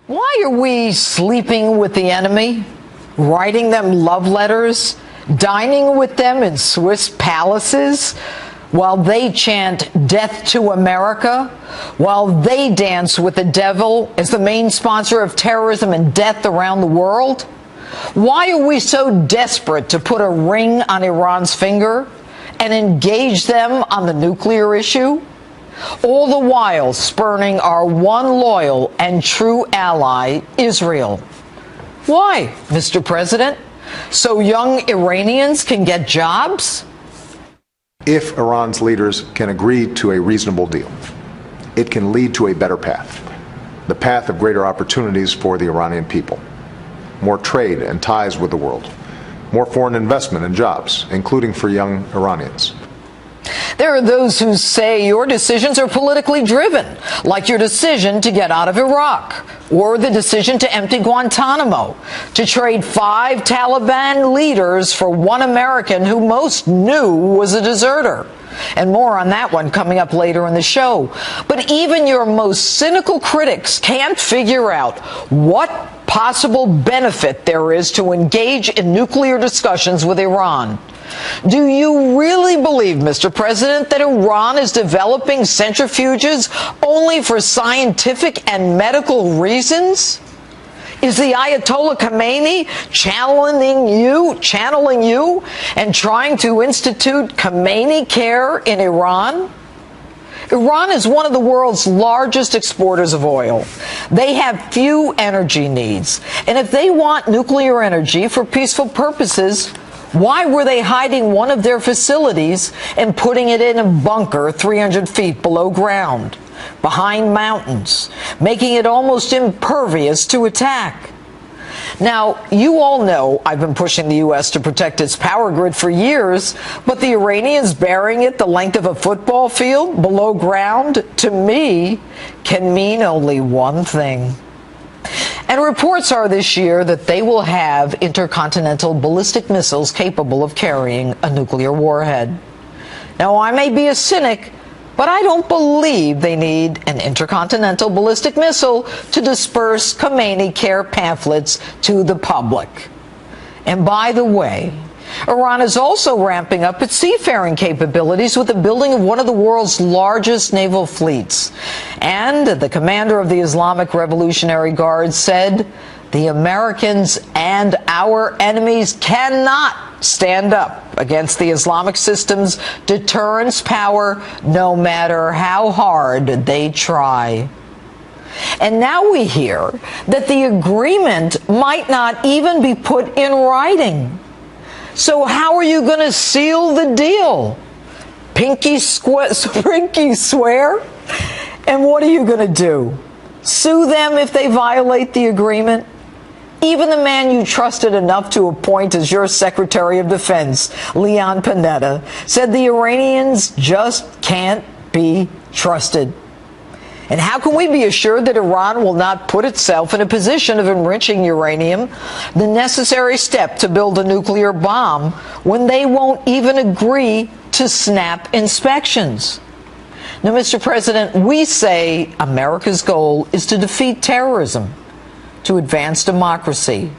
Why are we sleeping with the enemy, writing them love letters, dining with them in Swiss palaces, while they chant death to America, while they dance with the devil as the main sponsor of terrorism and death around the world? Why are we so desperate to put a ring on Iran's finger and engage them on the nuclear issue? All the while spurning our one loyal and true ally, Israel. Why, Mr. President? So young Iranians can get jobs? If Iran's leaders can agree to a reasonable deal, it can lead to a better path, the path of greater opportunities for the Iranian people, more trade and ties with the world, more foreign investment and jobs, including for young Iranians. There are those who say your decisions are politically driven, like your decision to get out of Iraq, or the decision to empty Guantanamo, to trade 5 Taliban leaders for 1 American who most knew was a deserter. And more on that one coming up later in the show. But even your most cynical critics can't figure out what possible benefit there is to engage in nuclear discussions with Iran. Do you really believe, Mr. President, that Iran is developing centrifuges only for scientific and medical reasons? Is the Ayatollah Khomeini channeling you and trying to institute Khomeini care in Iran? Iran is one of the world's largest exporters of oil. They have few energy needs. And if they want nuclear energy for peaceful purposes, why were they hiding one of their facilities and putting it in a bunker 300 feet below ground, behind mountains, making it almost impervious to attack? Now, you all know I've been pushing the U.S. to protect its power grid for years, but the Iranians burying it the length of a football field below ground, to me, can mean only one thing. And reports are this year that they will have intercontinental ballistic missiles capable of carrying a nuclear warhead. Now, I may be a cynic, but I don't believe they need an intercontinental ballistic missile to disperse Khomeini care pamphlets to the public. And by the way, Iran is also ramping up its seafaring capabilities with the building of one of the world's largest naval fleets. And the commander of the Islamic Revolutionary Guard said, the Americans and our enemies cannot stand up against the Islamic system's deterrence power, no matter how hard they try. And now we hear that the agreement might not even be put in writing. So how are you going to seal the deal? Pinky swear? And what are you going to do? Sue them if they violate the agreement? Even the man you trusted enough to appoint as your Secretary of Defense, Leon Panetta, said the Iranians just can't be trusted. And how can we be assured that Iran will not put itself in a position of enriching uranium, the necessary step to build a nuclear bomb, when they won't even agree to snap inspections? Now, Mr. President, we say America's goal is to defeat terrorism, to advance democracy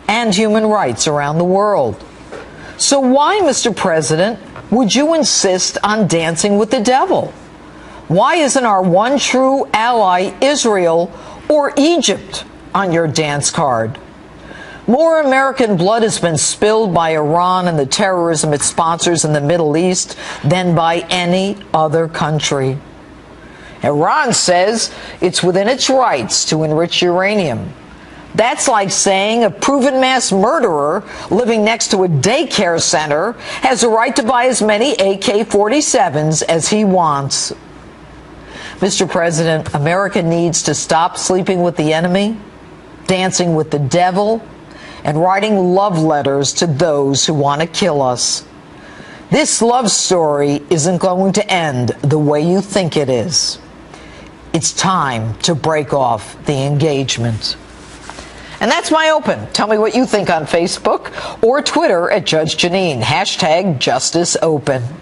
and human rights around the world. So why, Mr. President, would you insist on dancing with the devil? Why isn't our one true ally, Israel or Egypt, on your dance card? More American blood has been spilled by Iran and the terrorism it sponsors in the Middle East than by any other country. Iran says it's within its rights to enrich uranium. That's like saying a proven mass murderer living next to a daycare center has a right to buy as many AK-47s as he wants. Mr. President, America needs to stop sleeping with the enemy, dancing with the devil, and writing love letters to those who want to kill us. This love story isn't going to end the way you think it is. It's time to break off the engagement. And that's my open. Tell me what you think on Facebook or Twitter at Judge Jeanine. #JusticeOpen.